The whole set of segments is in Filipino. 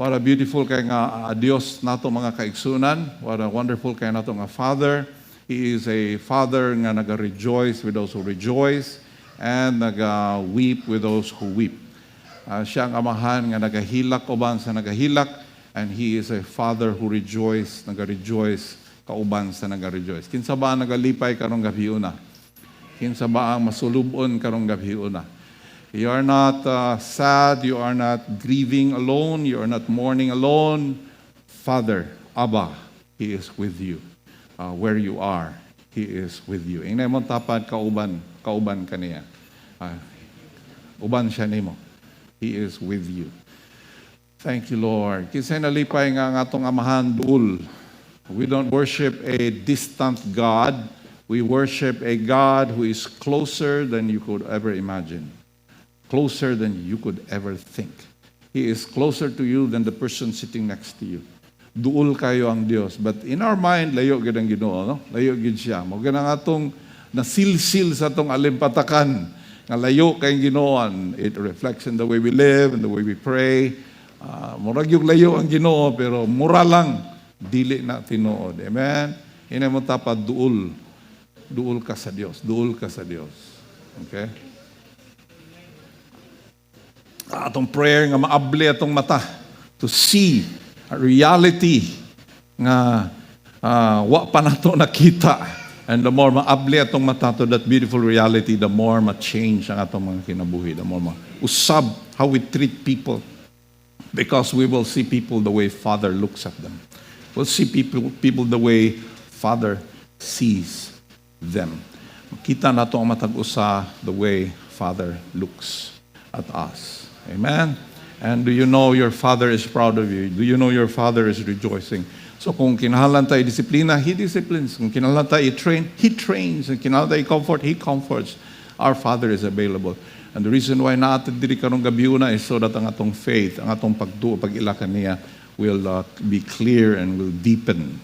What a beautiful kay nga Dios nato mga kaigsunan. What a wonderful kay nato nga Father. He is a Father nga naga-rejoice with those who rejoice and naga-weep with those who weep. Siya ang amahan nga nagahilak uban sa nagahilak, and He is a Father who rejoice, naga-rejoice kauban sa naga-rejoice. Kinsa ba nagalipay karong gabi una? Kinsa ba ang masulubon karong gabi una? You are not sad, you are not grieving alone, you are not mourning alone. Father, Abba, He is with you. Where you are, He is with you. Ingay mo tapad kauban kaniya. Uban siya nimo. He is with you. Thank you, Lord. Kinsay nalipay nga atong amahan duol. We don't worship a distant God. We worship a God who is closer than you could ever imagine. Closer than you could ever think. He is closer to you than the person sitting next to you. Duol kayo ang Dios. But in our mind, layo gid ang Ginoo, no? Layo gid siya. Mo ganang atong nasilsil sa atong alimpatakan nga layo kay Ginoo. It reflects in the way we live and the way we pray. Murag yung layo ang Ginoo pero mura lang dili na tinuod. Amen. Ina mo tapad duol. Duol ka sa Dios. Duol ka sa Dios. Okay? Atong prayer nga maabli atong mata to see a reality nga wa pa nato nakita, and the more maabli atong mata to that beautiful reality, the more ma-change ang atong mga kinabuhi, the more usab how we treat people, because we will see people the way Father looks at them. We'll see people the way Father sees them. Makita nato ang matag usa the way Father looks at us. Amen? And do you know your Father is proud of you? Do you know your Father is rejoicing? So kung kinahanglan tayo disiplina, He disciplines. Kung kinahanglan tayo i-train, He trains. Kung kinahanglan tayo i-comfort, He comforts. Our Father is available. And the reason why naatid diri karong gabi una is so that ang atong faith, ang atong pagduo, pag-ila kaniya will be clear and will deepen.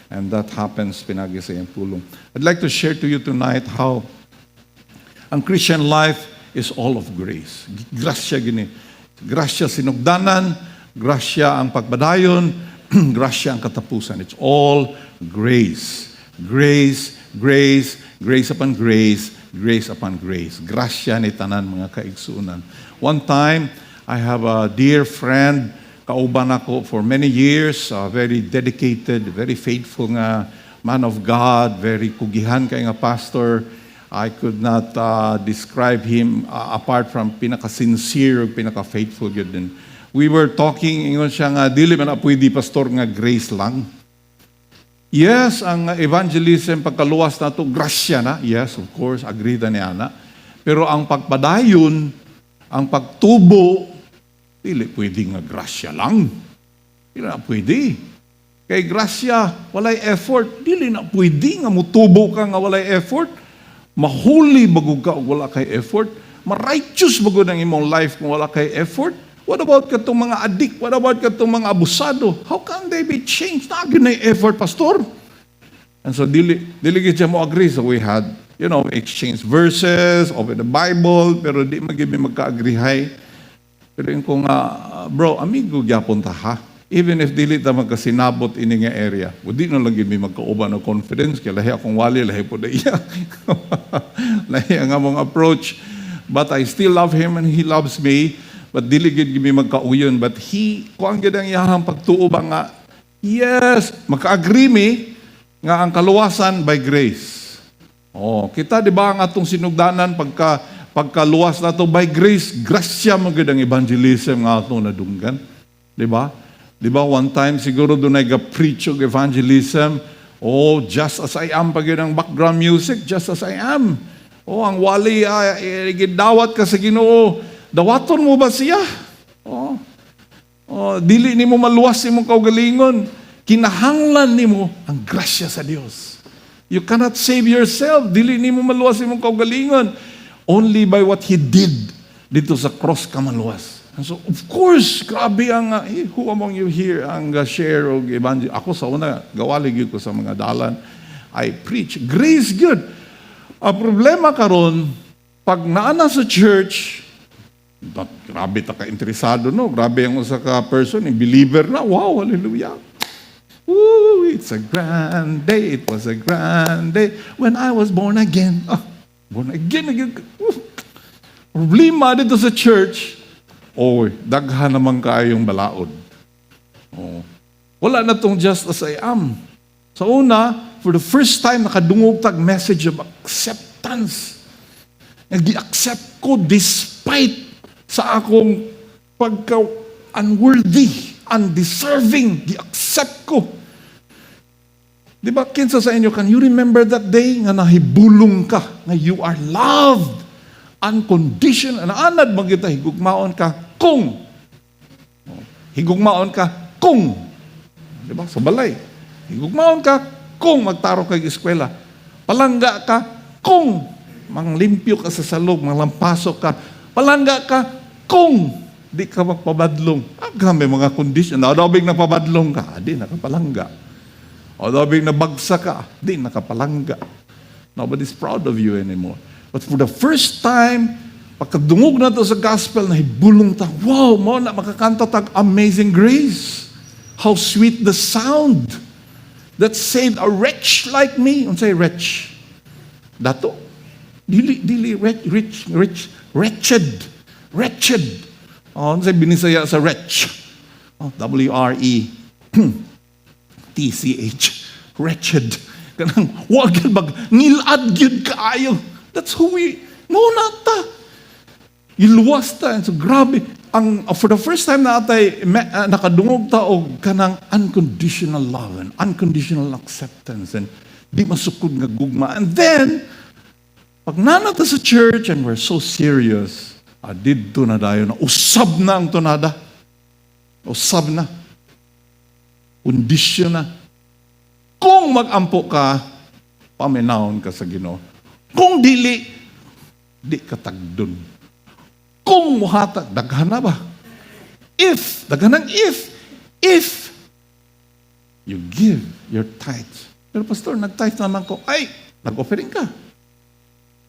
And that happens pinagi sa iyang pulong. I'd like to share to you tonight how ang Christian life is all of grace. Grasya gini. Grasya sinugdanan, grasya ang pagpadayon, grasya ang katapusan. It's all grace. Grace, grace, grace upon grace, grace upon grace. Grasya ni tanan mga kaigsunan. One time, I have a dear friend, kauban ako for many years, very dedicated, very faithful nga man of God, very kugihan kay nga pastor. I could not describe him apart from pinaka-sincere, pinaka-faithful yun din. We were talking, ingon siya nga, dili man pwede pastor nga grace lang. Yes, ang evangelism, pagkaluwas na to, grasya na. Yes, of course, agree na niya na. Pero ang pagpadayon, ang pagtubo, dili pwede nga grasya lang. Dili na pwede. Kay grasya, walay effort. Dili na pwede nga mutubo ka nga walay effort. Mahuli bagog ka wala kay effort. Ma-righteous bagog ang imong life kung wala kay effort. What about katong mga addict? What about katong mga abusado? How can they be changed? Nagin na effort, pastor. And so, dili siya mo agree. So we had, exchange verses, open the Bible, pero di magka-agreehay. Pero yung kung, bro, amigo, gyapon ta ha? Even if dili ta magkasinabot ini nga area, di na lagi may magkauban ng confidence, kaya lahi akong wali, lahi po na iya. Lahi ang among approach. But I still love him and he loves me. But dili gid may magkauyon. But kuang gid ang iyahang pagtuo ba nga, yes, magka-agree mi nga ang kaluwasan by grace. Oh, kita di ba ang atong sinugdanan pagkaluwas na to by grace, grasya mo gid ang evangelism nga atong nadunggan. Di ba? Di ba, one time siguro doon ay ga-preach og evangelism. Oh, just as I am, pag yun ang background music, just as I am. Oh, ang wali, gidawat ka sa Ginoo. Dawaton mo ba siya? Oh, dili ni mo maluwas ni mo kaugalingon. Kinahanglan ni mo ang grasya sa Dios. You cannot save yourself. Dili ni mo maluwas ni mo kaugalingon. Only by what He did dito sa cross ka maluwas. And so, of course, grabe ang, who among you here ang share o evangel? Ako sa una, gawalig yun ko sa mga dalan. I preach. Grace good. Ang problema karon, pag naana sa church, Grabe ta ka-interesado, no? Grabe ang usa ka person, believer na. Wow, hallelujah. Woo, it's a grand day. It was a grand day when I was born again. Born again. Problema dito sa church, daghan naman kayong balaod. Wala na tong just as I am. Sa una, for the first time, nakadungog tag message of acceptance. Nag-accept ko despite sa akong pagka-unworthy, undeserving. Gi-accept ko. Di ba, kinsa sa inyo, can you remember that day nga nahibulong ka, nga you are loved, unconditional, anad magita, higugmaon ka, kung. Higugmaon ka, kung. Di ba, sa balay. Higugmaon ka, kung magtaro kay eskwela. Palangga ka, kung manglimpyo ka sa salog, malampasok ka. Palangga ka, kung di ka magpabadlong. May mga condition. Adobing napabadlong ka, di nakapalangga. Adobing nabagsa ka, di nakapalangga. Nobody's proud of you anymore. But for the first time, pagkadungog na to sa gospel, nahibulong ta, wow, mo na makakanta tag Amazing Grace. How sweet the sound that saved a wretch like me. Unsay wretch? Dato. Dili, wretched. Unsay binisaya sa wretch? W-R-E-T-C-H. Wretched. Kanang, wag bag, ngilad gyud kaayo. That's who we, muna ta. Iluwas ta. And so, grabe. For the first time na atay, nakadungog ta og kanang unconditional love and unconditional acceptance and di masukod nga gugma. And then, pag nanata sa church and we're so serious, didto na dayo na, usab na ang tunada. Usab na. Kondisyon na. Kung mag-ampo ka, paminahon ka sa Ginoo. Kung dili, di ka tagdon. Kung muhatag, daghan na ba? Daghan ng if you give your tithes. Pero pastor, nag-tithe naman ko, nag-offering ka.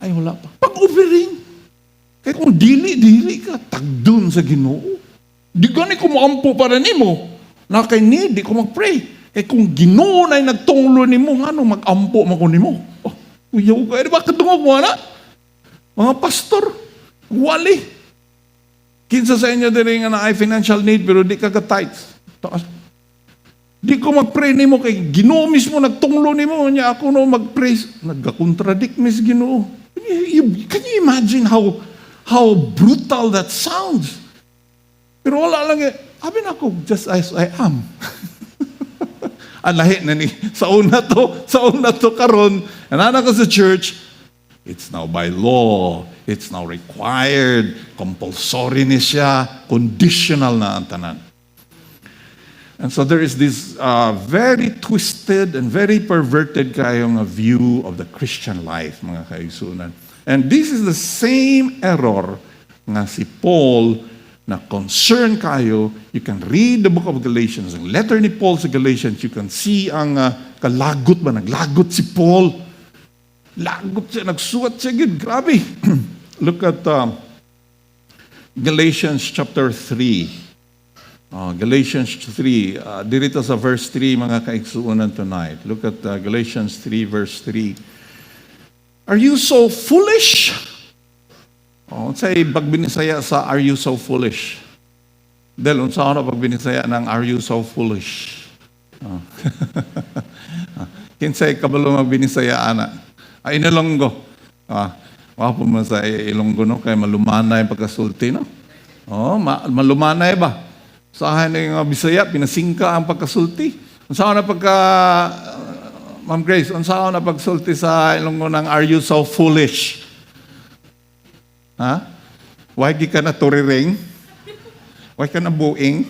Ay, wala pa. Pag-offering. Kaya kung dili ka, tagdun sa Ginoo. Di gani ko maampo para nimo. Na kay di ko mag-pray. Kaya kung Ginoo na'y nagtunglo nimo, ano mag-ampo mo ko nimo? Uyaw ka. Di ba kadungog mo na? Mga pastor, wali. Kinsa sa inyo din nga na ay financial need pero di ka ka-tithes. Di ko mag-pray nimo kay Ginoo mismo nagtunglo nimo niya ako no mag-pray. Nagka-contradict mis Ginoo. Can you imagine how brutal that sounds? Pero wala lang sabi na ako, just as I am. Ang lahi na ni, sa una to karon, nanana ko sa church, it's now by law, it's now required, compulsory ni siya, conditional na ang tanan. And so there is this very twisted and very perverted kayong view of the Christian life, mga kaigsunan. And this is the same error nga si Paul na concern kayo. You can read the book of Galatians, ang letter ni Paul sa Galatians, you can see ang kalagot ba, naglagot si Paul. Lagot siya, nagsuwat siya, grabe. Look at Galatians chapter 3. Galatians 3, dito sa verse 3, mga kaigsuunan tonight. Look at Galatians 3, verse 3. Are you so foolish? Unsay pagbinisaya sa are you so foolish? Del, unsa ano pagbinisaya ng are you so foolish? Kinsay kabalo magbinisaya ana? Ay Ilonggo. Wapo man sa Ilonggo no kay malumanay pagkasulti no. Malumanay ba? Sa akin yung Bisaya, pinasingka ang pagkasulti. Unsa na pagka, Ma'am Grace, unsa na pagsulti sa Ilonggo ng are you so foolish? Ha? Why di ka na turiring? Why ka na buing?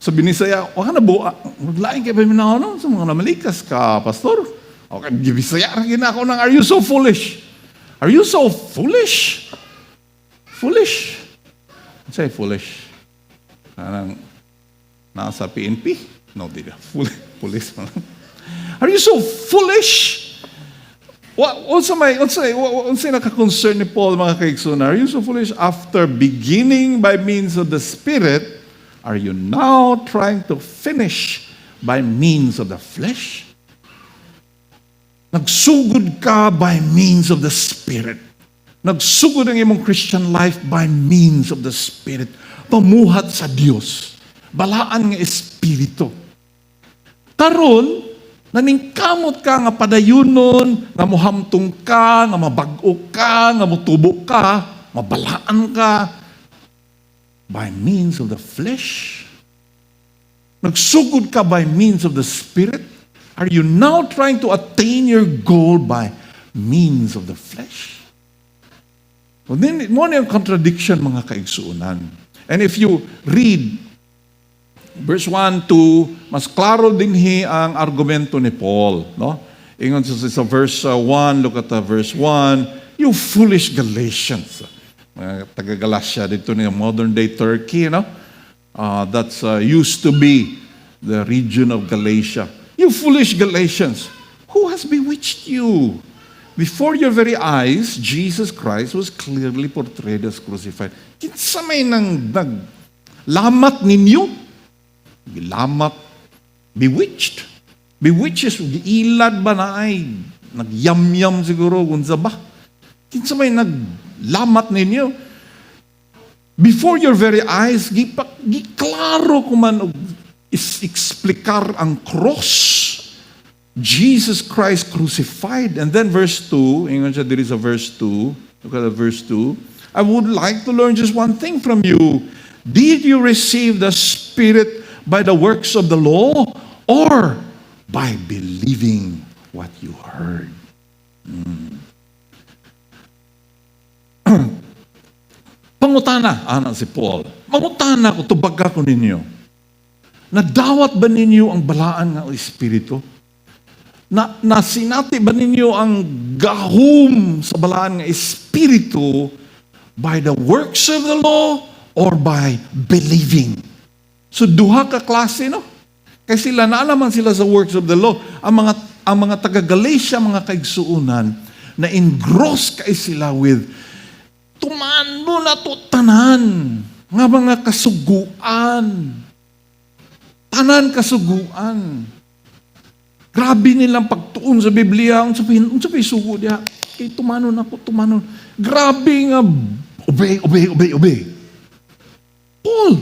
Sa Binisaya, wag ka na buang. Maglaing kayo pa minahon sa mga namalikas ka, pastor. Okay, Bisaya, rin ako ng are you so foolish? Are you so foolish? Foolish? Say foolish. Nasa PNP? No, di na. Police. Are you so foolish? Unsay naka-concern ni Paul, mga kaigsunan? Are you so foolish? After beginning by means of the Spirit, are you now trying to finish by means of the flesh? Nagsugod ka by means of the Spirit. Nagsugod ang imong Christian life by means of the Spirit. Pamuhat sa Dios. Balaan nga Espiritu. Karon, naningkamot ka nga padayunon, nga muhamtong ka, nga mabag-o ka, nga mutubo ka, mabalaan ka by means of the flesh. Nagsugod ka by means of the Spirit. Are you now trying to attain your goal by means of the flesh? Well, then, mo na yung contradiction, mga kaigsuunan. And if you read verse 1, 2, mas klaro din ang argumento ni Paul. No? Ingon sa verse 1, look at verse 1, you foolish Galatians. Mga taga-Galatia, dito ni modern day Turkey, no? That's used to be the region of Galatia. You foolish Galatians, who has bewitched you? Before your very eyes, Jesus Christ was clearly portrayed as crucified. Kinsa may naglamat ninyo? Gilamat, bewitched. Bewitched is giilad ba na ay nagyamyam siguro unsa ba? Kinsa may naglamat ninyo? Before your very eyes, giklaro ko man og explicar ang cross. Jesus Christ crucified. And then verse 2, ingon siya, there is a verse 2. Look at verse 2. I would like to learn just one thing from you. Did you receive the Spirit by the works of the law or by believing what you heard? Pangutana, anak si Paul. Mangutana ko, tubaga ko ninyo. Nadawat ba ninyo ang balaan ng Espiritu? Na sinati ba ninyo ang gahom sa balaan ng Espiritu by the works of the law or by believing? So duha ka klase, no? Kasi sila naalaman sila sa works of the law. Ang mga taga-Galatia, mga kaigsuunan, na engross kay sila with tumano na to tanan nga mga kasuguan. Tanan kasuguan. Grabe nilang pagtuon sa Biblia. Unsa pa sugo diha? Kay tumano na po, tumano. Grabe nga obey. Paul,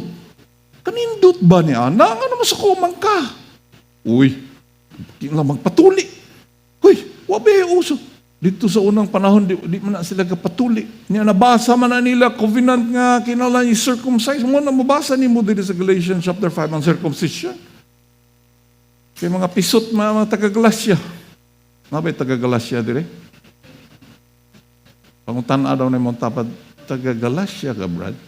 kanindot ba niya? Nga naman sa kumang ka? Uy, lamang patuli. Uy, wabe uso. Dito sa unang panahon, di man na sila kapatuli. Niya nabasa man na nila, covenant nga, kinala yung circumcise. Mo na mabasa ni mo dito sa Galatians chapter 5, ang circumcision. Kaya mga pisot, mga taga-Galatia. Nga ba'y taga-Galatia dire? Pangutan daw na mong tapad, taga-Galatia ka, Brad.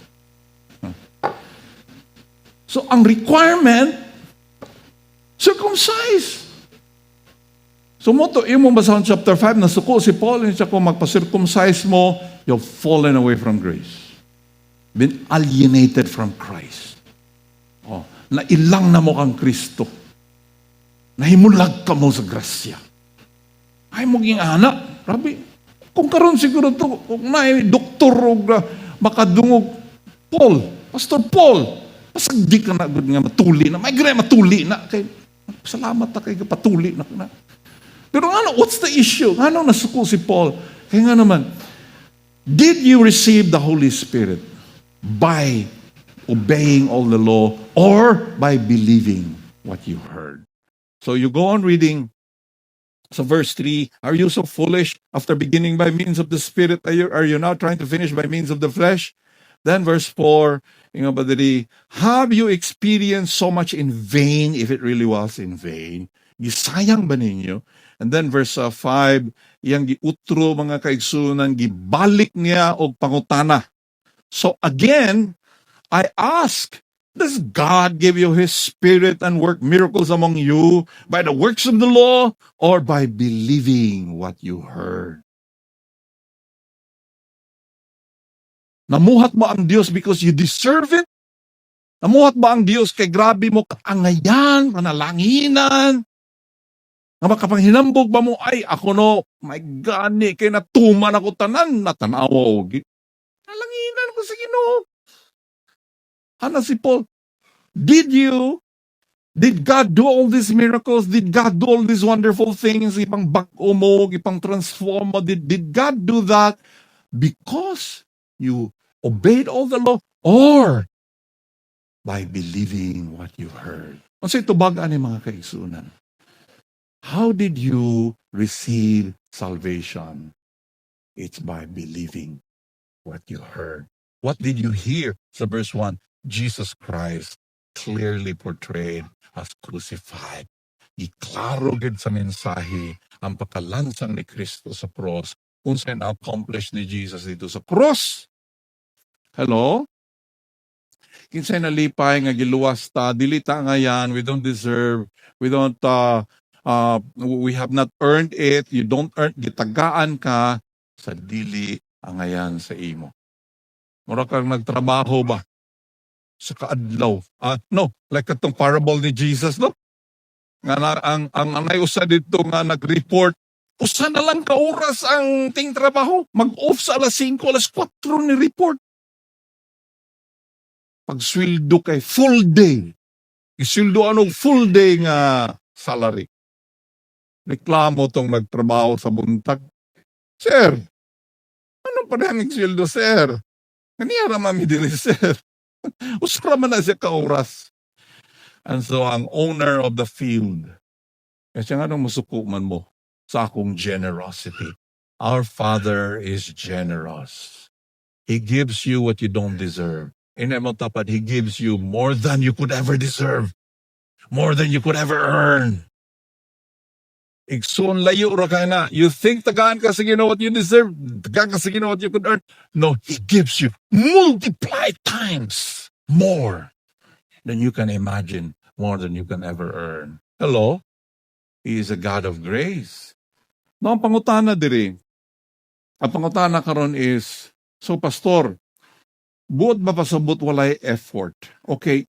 So, ang requirement, circumcise. So, moto, yung mong basahon chapter 5, nasuko si Paul, siya kung magpa-circumcise mo, you've fallen away from grace. Been alienated from Christ. Oh, nailang na mo kang Kristo. Nahimulag ka mo sa grasya. Ay mo ging anak. Rabi, kung karon siguro to, kung na doktor o makadungog, Paul, Pastor Paul, pasagdi ka na nga matuli na, may gray matuli na, kay, salamat na kay patuli na. Pero ano, what's the issue? Ano nasuko si Paul? Kaya nga naman, did you receive the Holy Spirit by obeying all the law or by believing what you heard? So you go on reading. So verse 3, are you so foolish? After beginning by means of the Spirit, are you now trying to finish by means of the flesh? Then verse 4, have you experienced so much in vain if it really was in vain? Gisayang ba ninyo? And then verse 5, iyang giutro mga kaigsunan, gibalik niya og pangutana. So again, I ask, does God give you His Spirit and work miracles among you by the works of the law or by believing what you heard? Namuhat ba ang Diyos because you deserve it? Namuhat ba ang Diyos kay grabe mo kaangayan, panalanginan? Nga makapanghinambog ba mo, ay, ako no, my gani, kay natuman ako tanan, natanawa og. Nalanginan ko sa Ginoo. Ano si Paul? Did God do all these miracles? Did God do all these wonderful things? Ipang bag-o mo, ipang transform mo. Did God do that because you obeyed all the law or by believing what you heard? Kasi ito bagaan ni mga kaigsunan. How did you receive salvation? It's by believing what you heard. What did you hear? Sa verse 1, Jesus Christ clearly portrayed as crucified. Iklaro gid sa mensahe ang pagkalansang ni Kristo sa cross kung saan na-accomplish ni Jesus dito sa cross. Hello? Kinsay nalipay nga giluwas ta, dili ta nga yan, we don't deserve, we have not earned it, you don't earn, gitagaan ka sa dili ang ayan sa imo. Mura kang nagtrabaho ba sa kaadlaw? No, like itong parable ni Jesus, no? Nga ang anay usa dito nga nag-report, usa na lang ka oras ang ting trabaho, mag-off sa alas 5, alas 4 ni report. Pag sweldo kay full day, isweldo anong full day nga salary. Reklamo tong nagtrabaho sa buntag. Sir, ano pa daming sweldo, sir? Kaniya raman mi dili, sir. Usara man na siya ka oras. And so, ang owner of the field, kasi nga nung musuko man mo sa akong generosity. Our Father is generous. He gives you what you don't deserve. In tapad, He gives you more than you could ever deserve. More than you could ever earn. Igsoon layo ra ka na. You think tagaan ka sa Ginoo what you deserve, tagaan ka sa Ginoo what you could earn. No, He gives you multiplied times more than you can imagine, more than you can ever earn. Hello? He is a God of grace. No, ang pangutana diri. Ang pangutana karon is, so pastor, buot ba pasabot walay effort? Okay,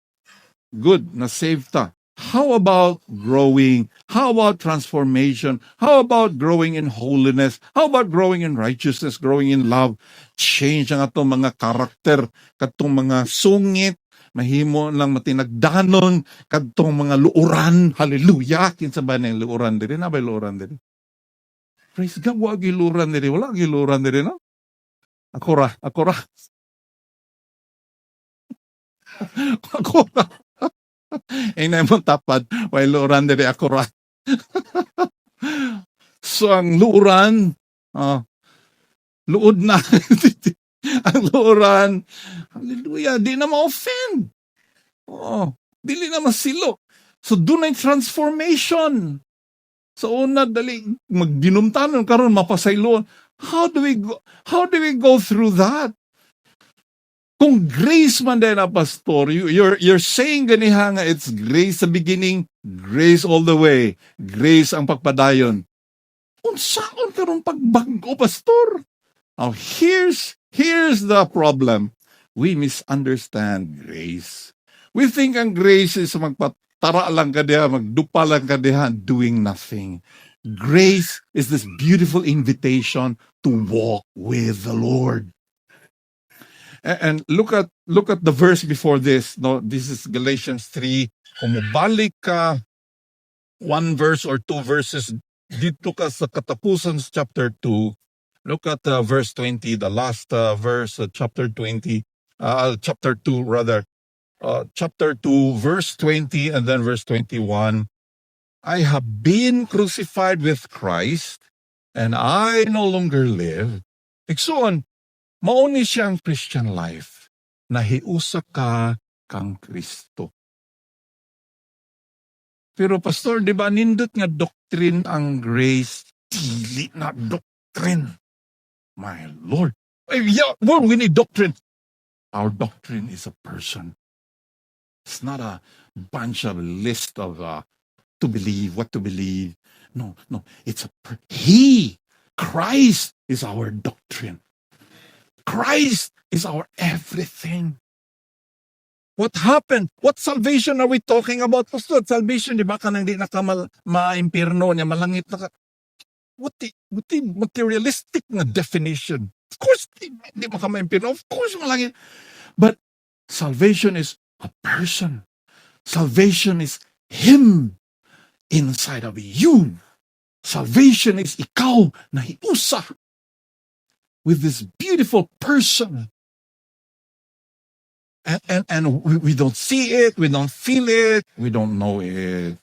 good, na-save ta. How about growing? How about transformation? How about growing in holiness? How about growing in righteousness, growing in love? Change ang atong mga karakter, katong mga sungit, mahimo lang matinagdanon, katong mga luuran. Hallelujah! Kinsa ba ng luuran diri? Na ba luuran diri? Praise God, wala giluran diri. Wala giluran diri, no? Ako ra. Ako ra. Inay mo tapad, wala luuran diri ako ra. So ang luuran, luod na. Ang luuran, hallelujah, di na ma-offend. Dili na masilo. So doon ay transformation. So una dali magdinumtanon karon mapasayloon. How do we go through that? Kung grace man din na pastor, you're saying ganiha nga it's grace sa beginning, grace all the way, grace ang pagpadayon. Unsaon karon pagbago pastor? Now here's the problem. We misunderstand grace. We think ang grace is magpatara lang ka diha, magdupa lang ka diha, doing nothing. Grace is this beautiful invitation to walk with the Lord. And look at the verse before this. No, this is Galatians 3. Kung mabalik ka 1 verse or 2 verses dito ka sa katapusan sa chapter 2, look at verse 20, the last verse chapter 20, chapter 2 rather. Chapter 2 verse 20 and then verse 21. I have been crucified with Christ and I no longer live. Iksuon, mauni siyang Christian life na hiusa ka kang Kristo. Pero pastor, di ba nindot nga doctrine ang grace? Dili na doctrine. My Lord. Well, we need doctrine. Our doctrine is a person. It's not a bunch of list of to believe, what to believe. No. It's Christ is our doctrine. Christ is our everything. What happened? What salvation are we talking about? Pastor, salvation, di ba? Kanang di na ka ma-impirno niya, malangit na ka. What the materialistic na definition? Of course, di mo ka ma-impirno. Of course, malangit. But salvation is a person. Salvation is Him inside of you. Salvation is ikaw na hiusa with this beautiful person. And we don't see it, we don't feel it, we don't know it.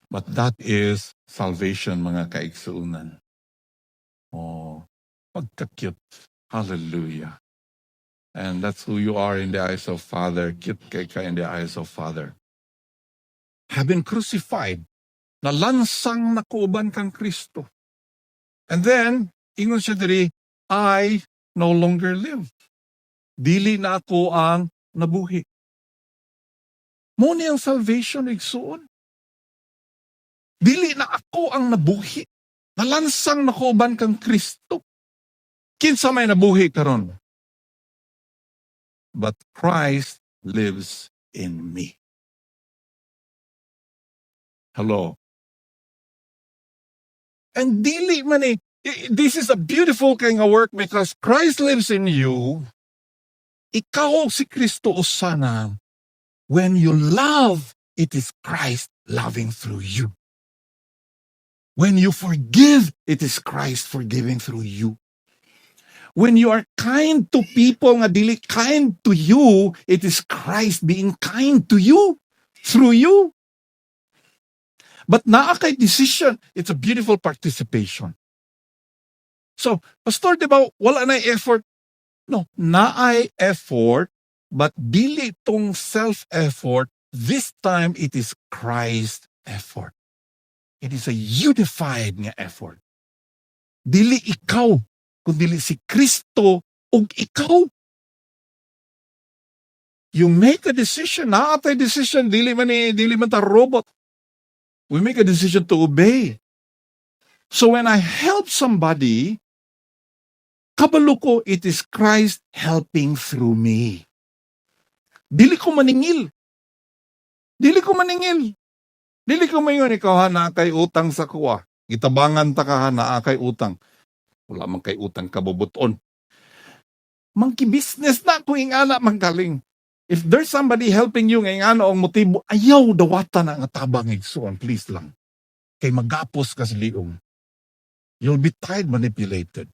But that is salvation, mga kaigsuunan. Oh, pagka-cute. Hallelujah. And that's who you are in the eyes of Father. Cute kay ka in the eyes of Father. Having crucified, nalansang nakuuban kang Kristo. And then, ingon siya diri, I no longer live. Dili na ako ang nabuhi. Mo ni ang salvation, igsuon. Dili na ako ang nabuhi. Nalansang nakuuban kang Kristo. Kinsa may nabuhi karon? But Christ lives in me. Hello. And dili man this is a beautiful kind of work because Christ lives in you. Ikaw si Kristo usana. When you love, it is Christ loving through you. When you forgive, it is Christ forgiving through you. When you are kind to people nga dili kind to you, it is Christ being kind to you through you. But naa kay decision, it's a beautiful participation. So, Pastor, di ba, wala na effort? No, naay effort, but dili tong self-effort, this time it is Christ effort. It is a unified nga effort. Dili ikaw, kundi si Kristo ug ikaw. You make a decision, naatay decision, dili man ta robot. We make a decision to obey. So when I help somebody, kabalo ko, it is Christ helping through me. Dili ko maningil. Dili ko mayon ikaw na kay utang sa kuwa. Gitabangan ta ka na kay utang. Wala man kay utang kabubuton. Mangki business na ko ingana manggaling. If there's somebody helping you ingana ang motibo, ayaw dawata na nga tabang igsuon, please lang. Kay magapos ka sa liong. You'll be tired, manipulated.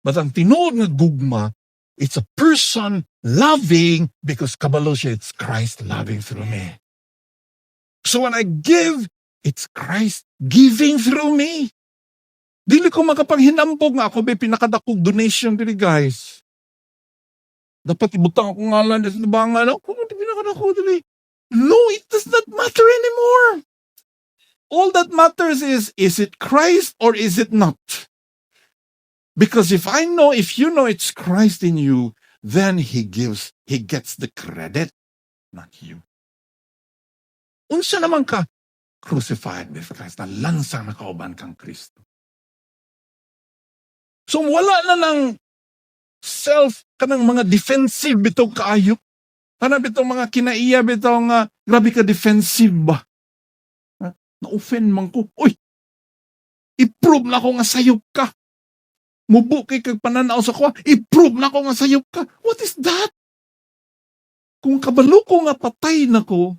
But ang tinuod nga gugma, it's a person loving because kabalo siya, it's Christ loving through me. So when I give, it's Christ giving through me. Dili ko makapanghinambog nga ako may pinakadakog donation dili guys. Dapat ibutang ako ngalan sa bangan ako pinakadakog dili. No, it does not matter anymore. All that matters is it Christ or is it not? Because if you know it's Christ in you, then He gets the credit, not you. Unsa naman ka crucified with Christ, na lansang nakauban kang Kristo. So wala na ng self, kanang mga defensive bitong kaayop. Kanang bitong mga kinaiya bitong grabe ka defensive ba? Na-offend man ko. Uy! I-prove na ko nga sayop ka. Mubo kay kag pananaw sa ko, i-prove na ko nga sayop ka. What is that? Kung kabalo ko nga patay na ko,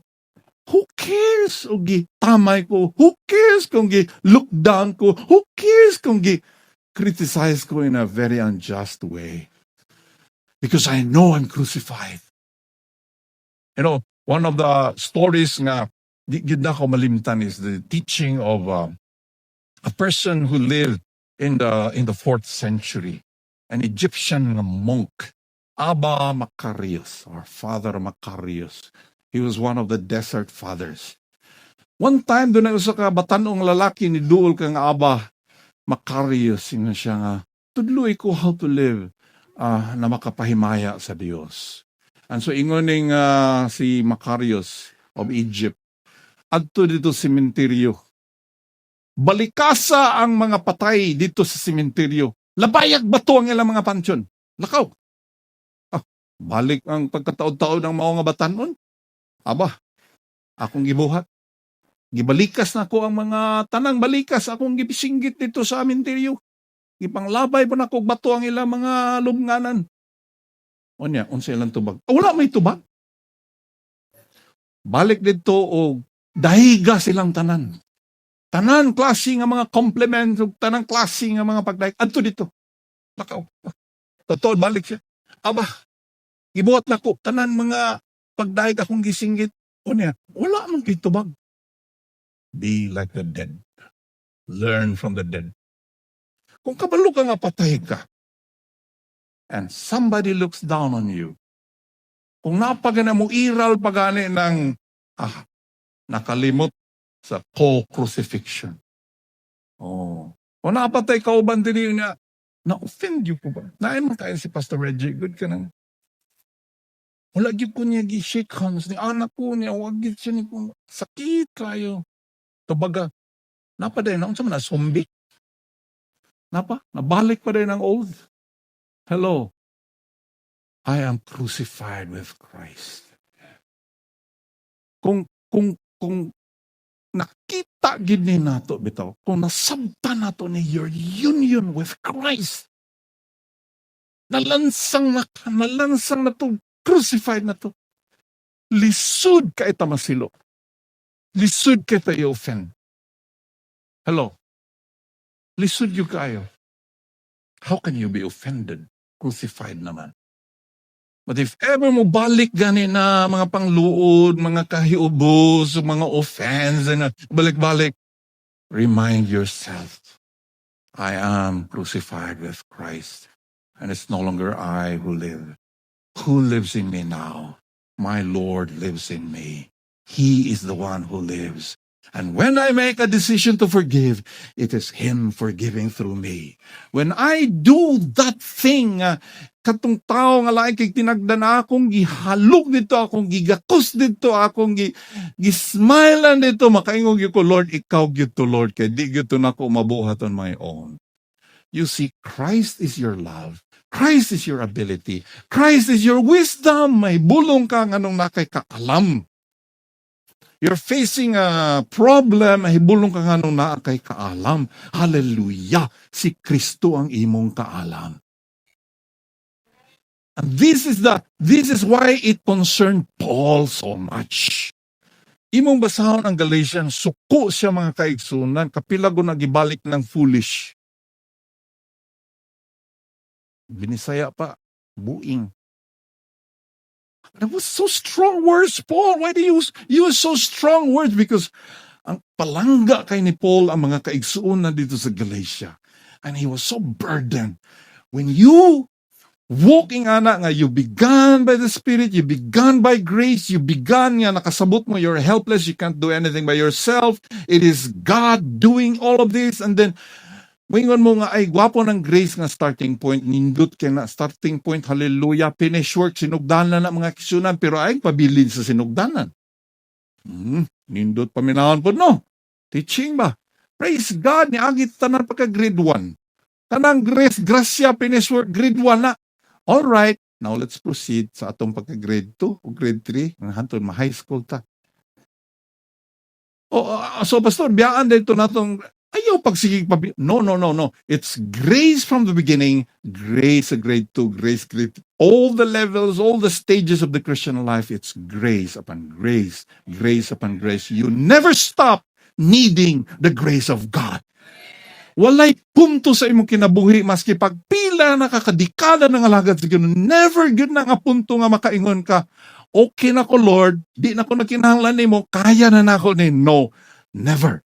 who cares kung tamay ko? Who cares kung look down ko? Who cares kung criticize ko in a very unjust way? Because I know I'm crucified. You know, one of the stories nga, di na ko malimtan is the teaching of a person who lived in the 4th century, an Egyptian monk, Abba Macarius, or Father Macarius. He was one of the desert fathers. One time, doon na usa ka batanong lalaki ni duol kang Abba Macarius, yun siya nga, tudloy ko how to live na makapahimaya sa Dios. And so ingoning si Macarius of Egypt, adto dito sementeryo. Balikasa ang mga patay dito sa sementeryo. Labayag bato ang ilang mga pansyon. Lakaw. Balik ang pagkataod-taod ng mga batanon. Aba, akong gibuhat. Gibalikas na ko ang mga tanang balikas. Akong gibisinggit dito sa aminteryo. Gipanglabay pa na ko bato ang ilang mga lubnganan. O niya, unsa ilang tubag. Wala may tubag. Balik dito o dahiga silang tanan. Tanan klase nga mga complement, tanan klase nga mga pagdaig. Adto dito. Lakaw. Totoo, balik siya. Aba, gibuhat na ko. Tanan mga pagdaig akong gisinggit. O niya, wala mang kitubag. Be like the dead. Learn from the dead. Kung kabalo ka nga patay ka, and somebody looks down on you, kung napagana mo iral pagani ng nakalimot sa co-crucifixion. Oh. Kung napatay ka uban din niya, na-offend you po ba? Nain mo tayo si Pastor Reggie, good ka nang. Wala gyud ko niya gi-shake hands ni anak ko niya, wag gyud siya ni ko. Sakit kayo. Tabaga, napaday na, unsa man na zombie? Nabalik pa rin ang old. Hello. I am crucified with Christ. Kung nakita gid ni nato bitaw, kung nasabtan nato ni your union with Christ, nalansang na to, crucified na to. Lisod ka ita masilo. Lisod ka ita i-offend. Hello. Lisod yung kayo. How can you be offended? Crucified naman. But if ever mo balik gani na mga pangluod, mga kahiubos, mga offense, na balik-balik, remind yourself, I am crucified with Christ. And it's no longer I who live. Who lives in me now? My Lord lives in me. He is the one who lives. And when I make a decision to forgive, it is Him forgiving through me. When I do that thing, katong tao nga lain kay tinagdan akong gihalok dito, akong gigakus dito, akong gismilean dito, makaingog ko, Lord, ikaw gyud to, Lord, kay di gyud to nako mabuhat on my own. You see, Christ is your love. Christ is your ability. Christ is your wisdom. May bulong ka nga nung nakay kaalam. You're facing a problem, mahibulong ka nga nung naakay kaalam. Hallelujah! Si Kristo ang imong kaalam. And this is why it concerned Paul so much. Imong basahon ang Galatians, suko siya mga kaigsunan, kapilago nagibalik ng foolish. Binisaya pa, buing. That was so strong words, Paul. Why do you use so strong words? Because ang palangga kay ni Paul ang mga kaigsuonan dito sa Galatia. And he was so burdened. When you walking nga you began by the Spirit, you began by grace, you began nga nakasabot mo, you're helpless, you can't do anything by yourself. It is God doing all of this. And then, wingon mo nga, ay, gwapo ng grace nga starting point, nindot kay na starting point, hallelujah, finish work, sinugdanan na mga kisunan, pero ay, pabilin sa sinugdanan. Nindot paminawan po, no? Teaching ba? Praise God, ni agit tanan pagka grade 1. Tanang grace, grasya, finish work, grade 1 na. All right, now let's proceed sa atong pagka grade 2 o grade 3, ang hantod, ma-high school ta. So, Pastor, biyaan dito natong ayaw pagsigig pa. No. It's grace from the beginning, grace grade 2, grace grade 3. All the levels, all the stages of the Christian life, it's grace upon grace, grace upon grace. You never stop needing the grace of God. Walay punto sa imong kinabuhi, maski pagpila na kakadikada ng alagad sa Ginoo, never good na nga punto nga makaingon ka, okay na ko Lord, di na ko nakinahanglan nimo, kaya na nako ni. No, never.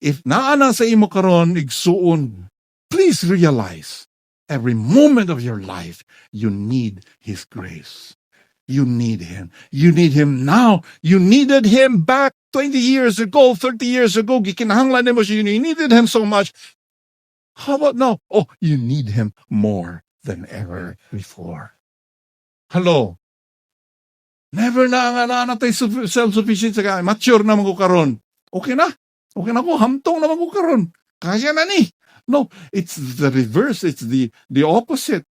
If naana sa imo karon igsuon, please realize, every moment of your life, you need His grace. You need Him. You need Him now. You needed Him back 20 years ago, 30 years ago. Gikinahanglan nimo siya. You needed Him so much. How about now? Oh, you need Him more than ever before. Hello? Never na nga natay self-sufficient sa kaya. Mature naman ko karon. Okay na. Okay na ko. Hamtong naman ko karon. Kaya na ni. No, it's the reverse. It's the opposite.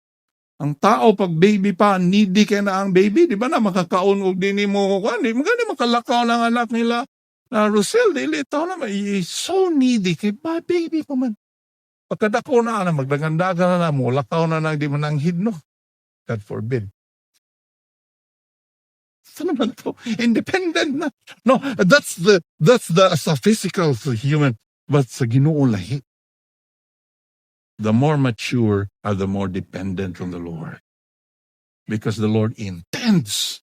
Ang tao, pag baby pa, needy kaya na ang baby. Di ba na, makakaon og din mo, di magani makalakaw ng anak nila. Na Rosel, dili, tao naman, so needy. Kaya ba, baby pa man. Pagkadako na, magdagandagan na, mo, lakaw na di man ang hidno. God forbid. Saan naman to? Independent na. No, that's the sa physical, sa human. But sa Ginoo lahi. The more mature are the more dependent on the Lord. Because the Lord intends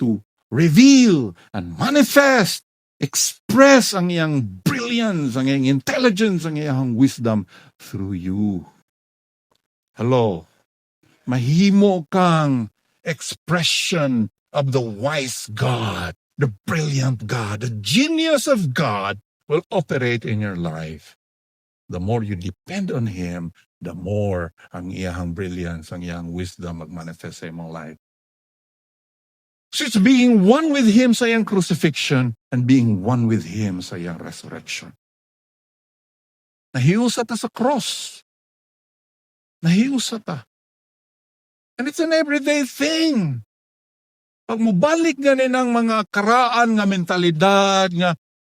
to reveal and manifest, express ang iyang brilliance, ang iyang intelligence, ang iyang wisdom through you. Hello. Mahimo kang expression of the wise God, the brilliant God, the genius of God will operate in your life. The more you depend on Him, the more ang iyang brilliance, ang iyang wisdom magmanifest sa imong life. So it's being one with Him sa iyang crucifixion and being one with Him sa iyang resurrection. Nahiusa ta sa cross. Nahiusa ta. And it's an everyday thing. Pag mubalik ganin ang mga karaan nga mentalidad nga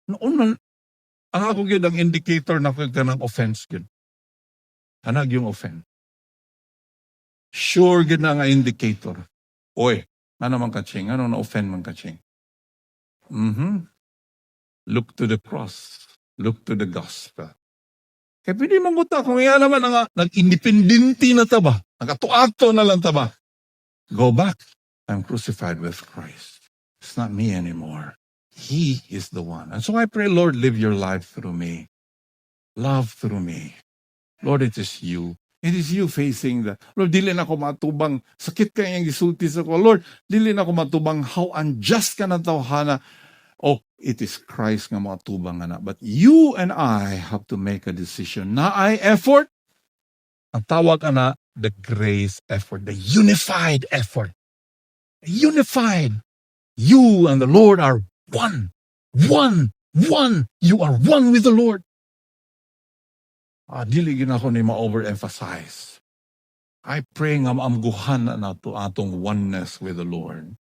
noon ang ako yun ang indicator na kung ng offense yun. Anag yung offense. Sure yun na nga indicator. Oy, ano man kaching? Ano na offend man kaching? Look to the cross. Look to the gospel. Kaya pwede manguta kung iya naman nga nag-independenti na taba. Nag-atuato na lang taba. Go back. I'm crucified with Christ. It's not me anymore. He is the one. And so I pray, Lord, live your life through me. Love through me. Lord, it is you. It is you facing the, Lord, dili na ako matubang, sakit ka yung gisulti sa ko. Lord, dili na ako matubang, how unjust ka na tawhana. Oh, it is Christ nga matubang na. But you and I have to make a decision. Na ay effort. Ang tawag na, the grace effort, the unified effort. Unified. You and the Lord are one. You are one with the Lord. Dili gina ko ni ma-overemphasize. I pray nga maamguhan na to atong oneness with the Lord.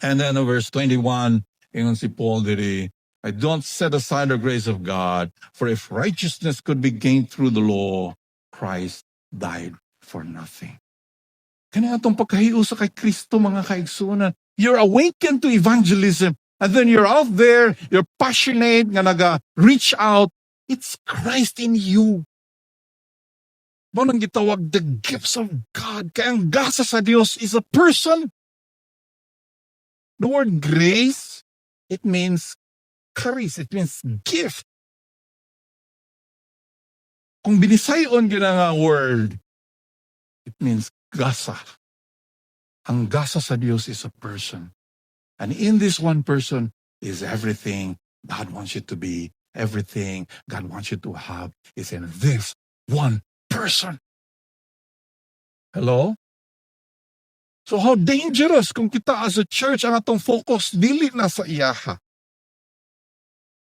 And then verse 21, ingon si Paul diri, I don't set aside the grace of God, for if righteousness could be gained through the law, Christ died for nothing. Kani atong pagkahiusa kay Kristo mga kaigsunan. You're awakened to evangelism. And then you're out there, you're passionate, nga naga-reach out. It's Christ in you. Mo nang gitawag the gifts of God. Kaya ang gasa sa Dios is a person. The word grace, it means charis, it means gift. Kung binisayon yun nga word, it means gasa. Ang gasa sa Dios is a person. And in this one person is everything God wants you to be. Everything God wants you to have is in this one person. Hello? So how dangerous kung kita as a church ang atong focus dili na sa iyaha.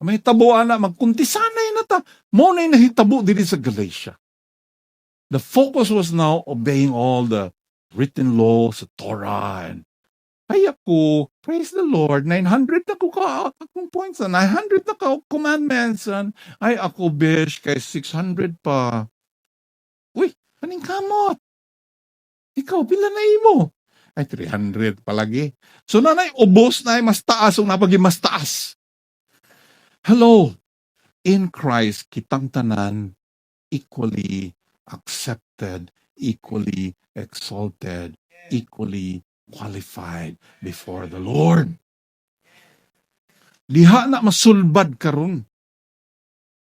May tabuan na, magkuntisanay na ta. Mo na nahitabo dili sa Galatia. The focus was now obeying all the written laws, the Torah, and ay ako, praise the Lord, 900 na ko akong points, 900 na ka commandments, ay ako, besh, kay 600 pa. Uy, kaning kamot. Ikaw, pila na imo? Ay, 300 palagi. So, nanay, ubos na mas taas, o napagi mas taas. Hello, in Christ, kitang tanan, equally accepted, equally exalted, equally qualified before the Lord. Diha na masulbad karon.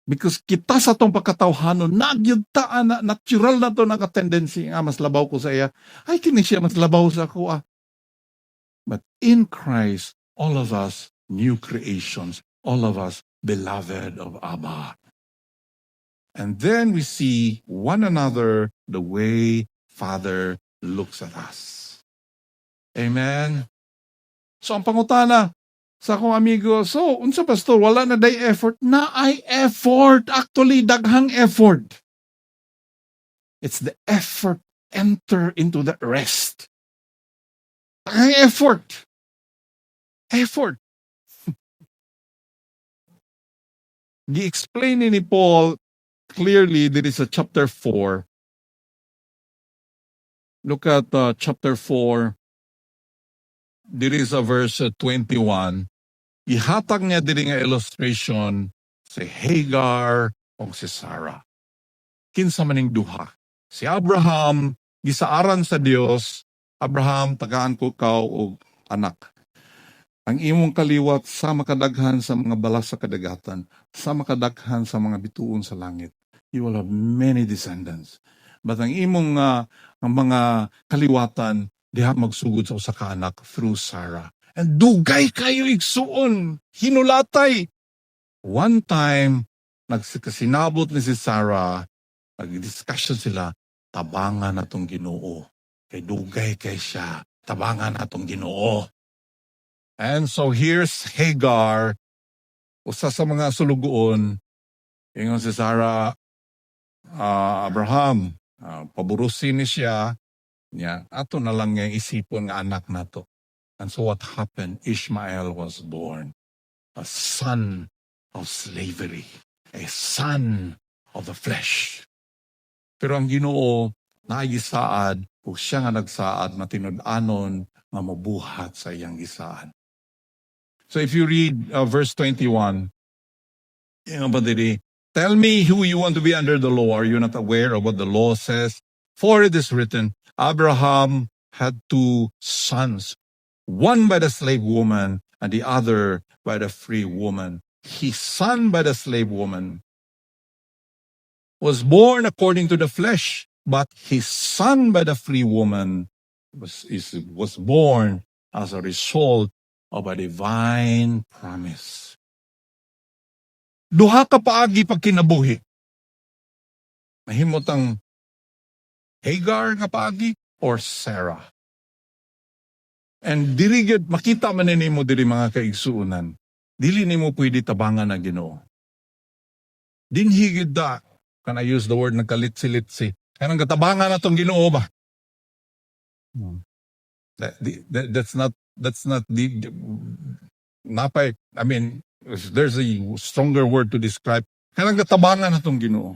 Because kita sa tong pagkatawhanon, nagyudtaan na, natural na to naka-tendency nga, mas labaw ko sa iya. Ay, kini siya mas labaw sa ako. But in Christ, all of us, new creations, all of us, beloved of Abba. And then we see one another the way Father looks at us. Amen. So, ang pangutana, sa akong amigo, so, unsa pastor, wala na day effort? Na ay effort. Actually, daghang effort. It's the effort enter into that rest. Ang effort. Effort. Gi-explain ni Paul clearly, there is a chapter 4. Look at chapter 4. There is a verse 21. Ihatag niya diri nga illustration si Hagar o si Sarah. Kinsa maning duha. Si Abraham, gisaaran sa Dios, Abraham, tagaan ko kaw og anak. Ang imong kaliwat sa makadaghan sa mga balas sa kadagatan, sa makadaghan sa mga bituon sa langit. You will have many descendants. But ang imong ang mga kaliwatan, diha magsugod sa usa ka anak through Sarah. And dugay kayo igsuon, hinulatay. One time, nagkasinabot ni si Sarah, nag-discussion sila, tabangan na tong Ginoo. Kay dugay kay siya, tabangan na tong Ginoo. And so here's Hagar, usa sa mga sulugoon, ingon si Sarah, Abraham, paburusin ni siya, niya, ato na lang niya isipon nga anak na to. And so what happened? Ishmael was born, a son of slavery, a son of the flesh. Pero ang Ginoo, naigisaad, o siya nga nagsaad, matinud-anon, nga mabuhat sa iyang gisaad. So if you read verse 21, tell me who you want to be under the law. Are you not aware of what the law says? For it is written, Abraham had 2 sons, one by the slave woman and the other by the free woman. His son by the slave woman was born according to the flesh, but his son by the free woman was born as a result of a divine promise. Duha ka paagi pag kinabuhi. Mahimot ang Hagar nga paagi or Sarah. And diri makita man nimo diri mga kaigsuonan. Dili nimo pwede tabangan ang Ginoo. Dinhigid da, can I use the word nagkalitsi-litsi? Kanang katabangan na tong Ginoo ba? That's not the napay, I mean, there's a stronger word to describe. Kanang katabangan na tong Ginoo.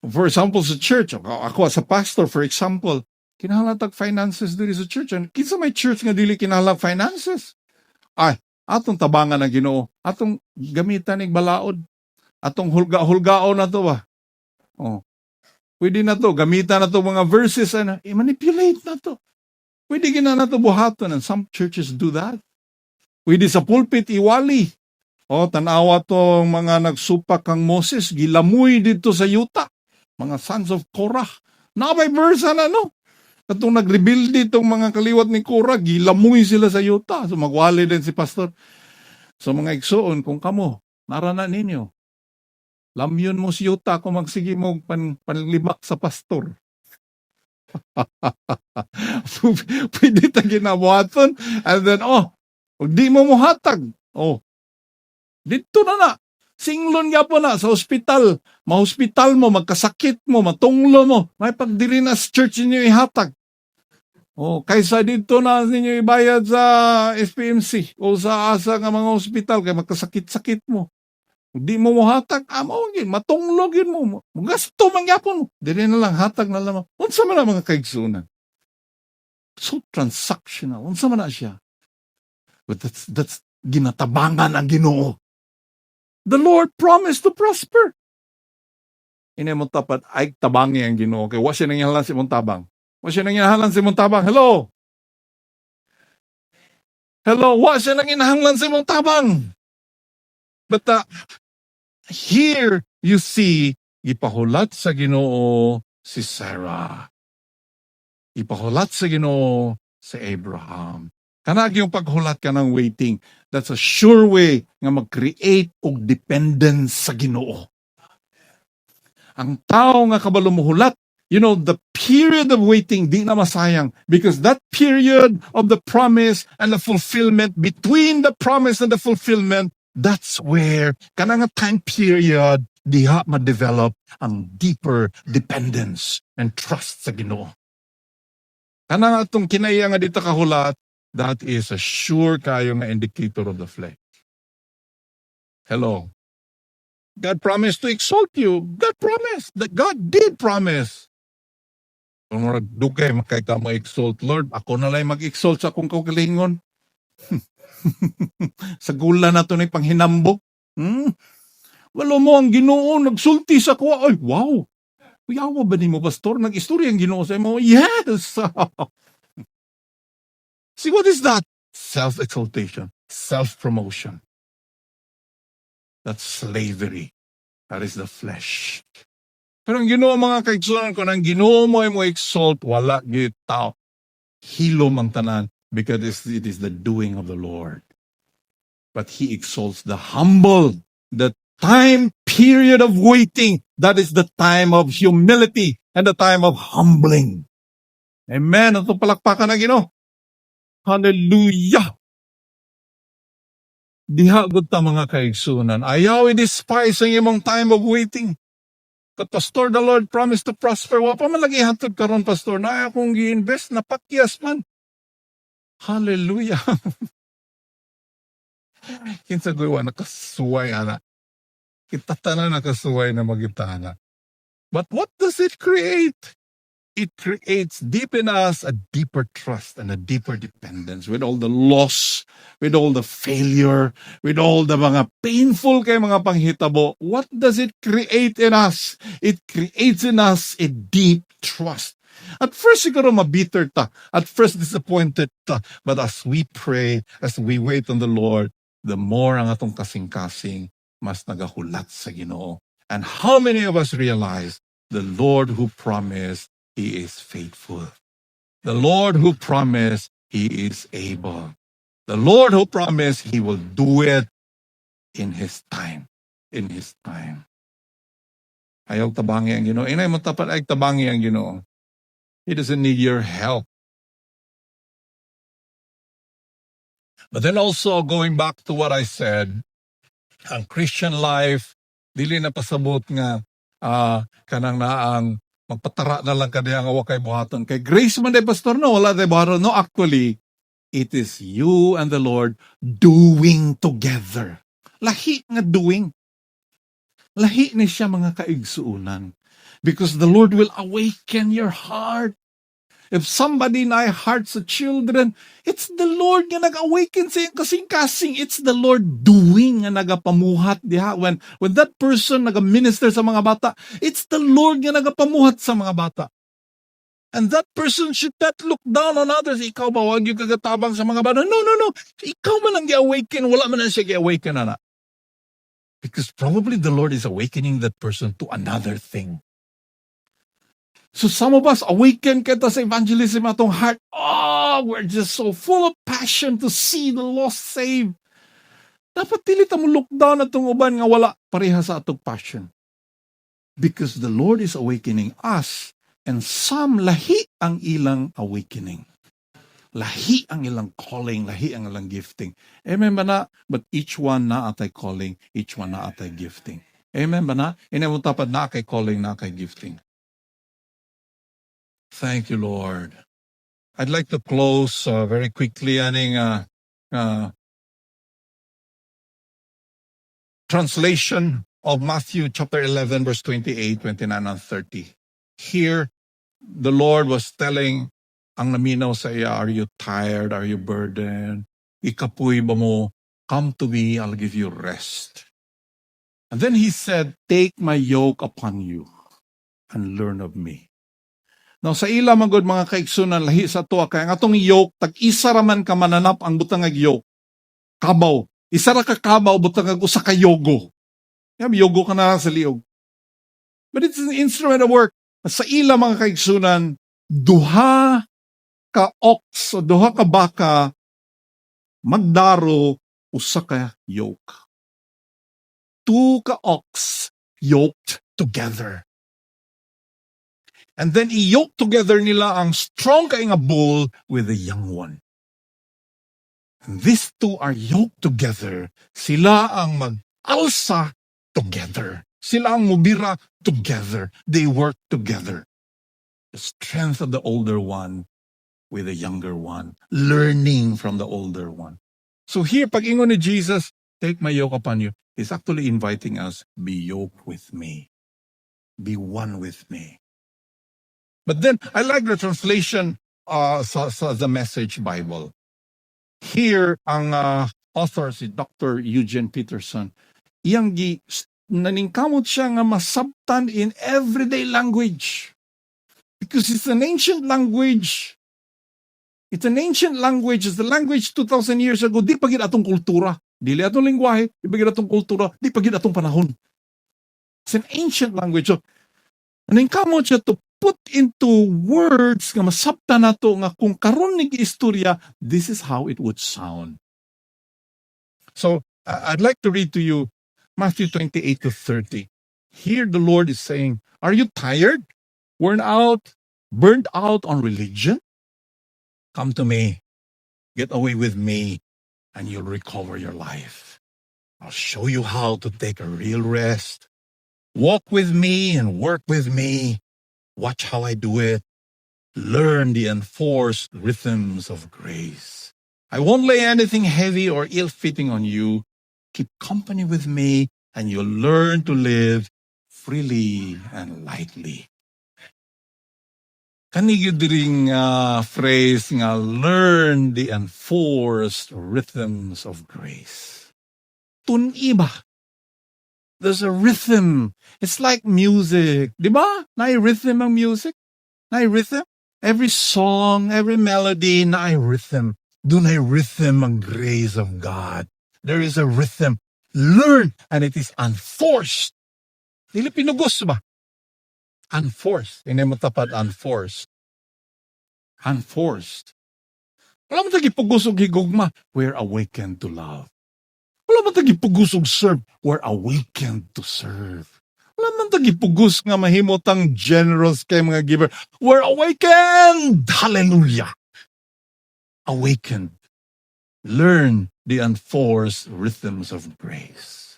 For example, sa church, ako as a pastor, for example, kinahanglan tag finances diri sa church. And kinsa may church nga dili kinahanglan finances? Ay, atong tabangan na Ginoo, atong gamitan ning balaod, atong hulga-hulgao na to ba? Oh. Pwede na to, gamitan na to mga verses, i-manipulate na to. Pwede gina na to buhaton, and some churches do that. Pwede sa pulpit iwali. O, tanawa tong mga nagsupak kang Moses, gilamuy dito sa yuta. Mga sons of Korah. Nabay versa na, no? Katong nag-rebuild itong mga kaliwat ni Korah, gilamuy sila sa yuta. So, magwali din si pastor. So, mga igsoon, kung kamo, naranan ninyo. Lamyon mo si yuta kung magsige mo panlibak sa pastor. Pwede ta ginabuhaton. And then, di mo muhatag. Dito na. Singlon nga po na sa ospital. Ma-hospital mo, magkasakit mo, matunglo mo. May pagdiri na sa church ninyo ihatag. Kaysa dito na ninyo ibayad sa SPMC o sa asa nga mga ospital kaya magkasakit-sakit mo. Di mo muhatag, matunglogin mo. Gasto mangyapon mo. Dili na lang, hatag na lang. Unsa man na mga kaigsunan? So transactional. Unsa man na siya? But that's ginatabangan ang Ginoo. The Lord promised to prosper. Ini mo tapat, ay tabangi ang Ginoo. Kaya wa siya nangyahalan si mong tabang. Wa siya nangyahalan si mong tabang. Hello? Wa siya nangyahalan si mong tabang. But here you see, ipahulat sa Ginoo si Sarah. Ipahulat sa Ginoo si Abraham. Kanag yung paghulat ka ng waiting, that's a sure way nga mag-create og dependence sa Ginoo. Ang tao nga kabalo mohulat, the period of waiting di na masayang because that period of the promise and the fulfillment, between the promise and the fulfillment, that's where kanang time period diha ma-develop ang deeper dependence and trust sa Ginoo. Kanang atong kinaiya nga dito kahulat, that is a sure kayo nga indicator of the flesh. Hello. God promised to exalt you. God promised. That God did promise. Kung dugay makay ka ma-exalt, Lord, ako na lang mag-exalt sa akong kaugalingon. Sa gula na to ni panghinambok. Wala mo ang Ginoo, nagsulti sa ko. Ay, wow. Kuyawa ba ni mo, pastor? Nag-istorya ang Ginoo sa mo? Yes! See, what is that? Self-exaltation. Self-promotion. That's slavery. That is the flesh. Pero ang Ginoo, mga kaigsunan ko, nang Ginoo mo ay mo exalt, wala gitaw. Hilom ang tanan because it is the doing of the Lord. But He exalts the humble, the time period of waiting. That is the time of humility and the time of humbling. Amen. Ito palakpakan na Ginoo. Hallelujah. Diha gud ta mga kaigsunan. Ayaw i-despise ang imong time of waiting. But Pastor, the Lord promised to prosper. Wa pa man lagi hantod karon, Pastor, na akong gi-invest na pakyas man. Hallelujah. Kinsa guwa nakasuway ana. Kita tanan nakasuway na magitana. But what does it create? It creates deep in us a deeper trust and a deeper dependence with all the loss, with all the failure, with all the mga painful kay mga panghitabo. What does it create in us? It creates in us a deep trust. At first, siguro mabitter ta. At first, disappointed ta. But as we pray, as we wait on the Lord, the more ang atong kasing-kasing, mas nagahulat sa Ginoo. And how many of us realize the Lord who promised, He is faithful. The Lord who promised, He is able. The Lord who promised, He will do it in His time. In His time. Ayaw tabangi ang Ginoo. Inay mo tapat ay tabangi ang Ginoo. He doesn't need your help. But then also, going back to what I said, ang Christian life, dili na pasabot nga kanang naang magpatara na lang kaniya nga wakay buhaton. Kay grace man day, Pastor, no? Wala day buhaton. No, actually, it is you and the Lord doing together. Lahi nga doing. Lahi ni siya mga kaigsuunan. Because the Lord will awaken your heart. If somebody na hearts of children, it's the Lord nga nag-awaken sa iyong kasing-kasing. It's the Lord doing nga nagapamuhat diha. When that person nag-minister sa mga bata, it's the Lord nga nagapamuhat sa mga bata. And that person should not look down on others. Ikaw ba, wag yung kagatabang sa mga bata? No. Ikaw man ang gi-awaken. Wala man ang siya gi-awaken na. Because probably the Lord is awakening that person to another thing. So some of us awaken kita sa evangelism atong heart. Oh, we're just so full of passion to see the lost saved. Dapat dili ta mo look down atong uban nga wala pareha sa atong passion. Because the Lord is awakening us, and some lahi ang ilang awakening. Lahi ang ilang calling, lahi ang ilang gifting. Amen ba na? But each one na atay calling, each one na atay gifting. Amen ba na? Inay mo tapad na kay calling, na kay gifting. Thank you, Lord. I'd like to close very quickly aning translation of Matthew chapter 11, verse 28, 29, and 30. Here, the Lord was telling ang naminaw sa iya, are you tired? Are you burdened? Ikapoy ba mo? Come to me, I'll give you rest. And then He said, take my yoke upon you and learn of me. Now, sa ila magod mga kaigsunan, lahi sa tuwa, kaya nga itong yoke, tag-isa raman ka mananap ang butangag yoke. Kabaw. Isa ra ka kabaw, butangag usa ka yogo. Yogo ka na sa liog. But it's an instrument of work. Sa ila mga kaigsunan, duha ka ox o duha ka baka, magdaro, usa ka yoke. Two ka ox yoked together. And then i-yoke together nila ang strong kay nga bull with the young one. And these two are yoked together. Sila ang mag-alsa together. Sila ang mubira together. They work together. The strength of the older one with the younger one, learning from the older one. So here, pag-ingon ni Jesus, take my yoke upon you, he's actually inviting us, be yoked with me. Be one with me. But then, I like the translation sa the Message Bible. Here, ang author, si Dr. Eugene Peterson, iyang naningkamot siya nga masabtan in everyday language. Because it's an ancient language. It's an ancient language. It's the language 2,000 years ago. Di pagid atong kultura. Dili atong lingwahe. Di pagid atong kultura. Di pagid atong panahon. It's an ancient language. So, naningkamot siya to put into words nga masabta nato nga kung karon ning istorya, this is how it would sound. So, I'd like to read to you Matthew 28 to 30. Here the Lord is saying, are you tired? Worn out? Burned out on religion? Come to me. Get away with me and you'll recover your life. I'll show you how to take a real rest. Walk with me and work with me. Watch how I do it. Learn the enforced rhythms of grace. I won't lay anything heavy or ill-fitting on you. Keep company with me and you'll learn to live freely and lightly. Kanigid ring phrase nga, learn the enforced rhythms of grace. Tun-iba. There's a rhythm. It's like music. Di ba? Nai-rhythm ang music. Nai-rhythm. Every song, every melody, nai-rhythm. Doon ay rhythm ang grace of God. There is a rhythm. Learn, and it is unforced. Dili pinugos ba? Unforced. Hindi mo tapat unforced. Unforced. Wala mo tagi pugusog higugma. We're awakened to love. Wala man tagi pugusog serve. We're awakened to serve. Wala man tagi pugos nga mahimotang generous kay mga giver. We're awakened! Hallelujah! Awakened. Learn the unforced rhythms of grace.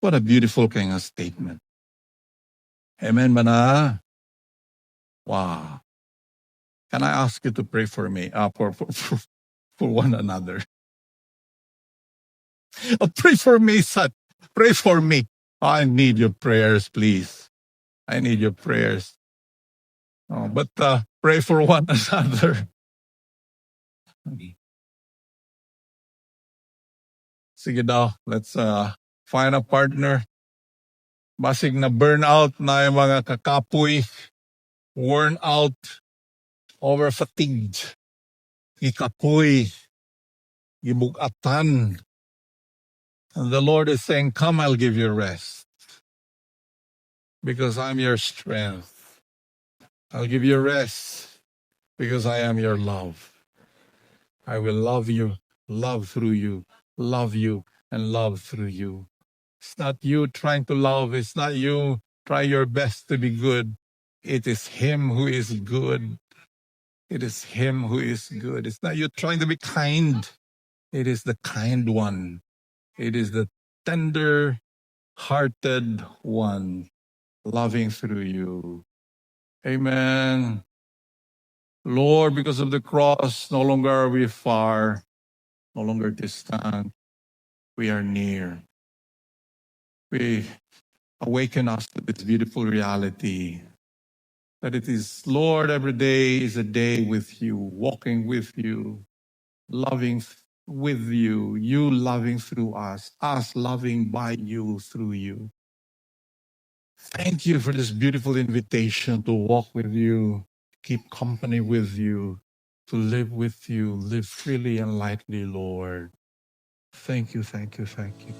What a beautiful kind of statement. Amen, mana? Wow. Can I ask you to pray for me, for one another? Pray for me, son. Pray for me. I need your prayers, please. I need your prayers. But pray for one another. Sige daw, let's find a partner. Basig na burnout na yung mga kakapoy, worn out, over-fatigued, ikapoy, gibugatan. And the Lord is saying, come, I'll give you rest. Because I'm your strength. I'll give you rest because I am your love. I will love you, love through you, love you, and love through you. It's not you trying to love. It's not you try your best to be good. It is Him who is good. It is Him who is good. It's not you trying to be kind. It is the kind one. It is the tender-hearted one loving through you. Amen. Lord, because of the cross, no longer are we far, no longer distant. We are near. We awaken us to this beautiful reality that it is, Lord, every day is a day with you, walking with you, loving with you, you loving through us loving by you, through you. Thank you for this beautiful invitation to walk with you, keep company with you, to live with you, live freely and lightly, Lord. Thank you, thank you, thank you.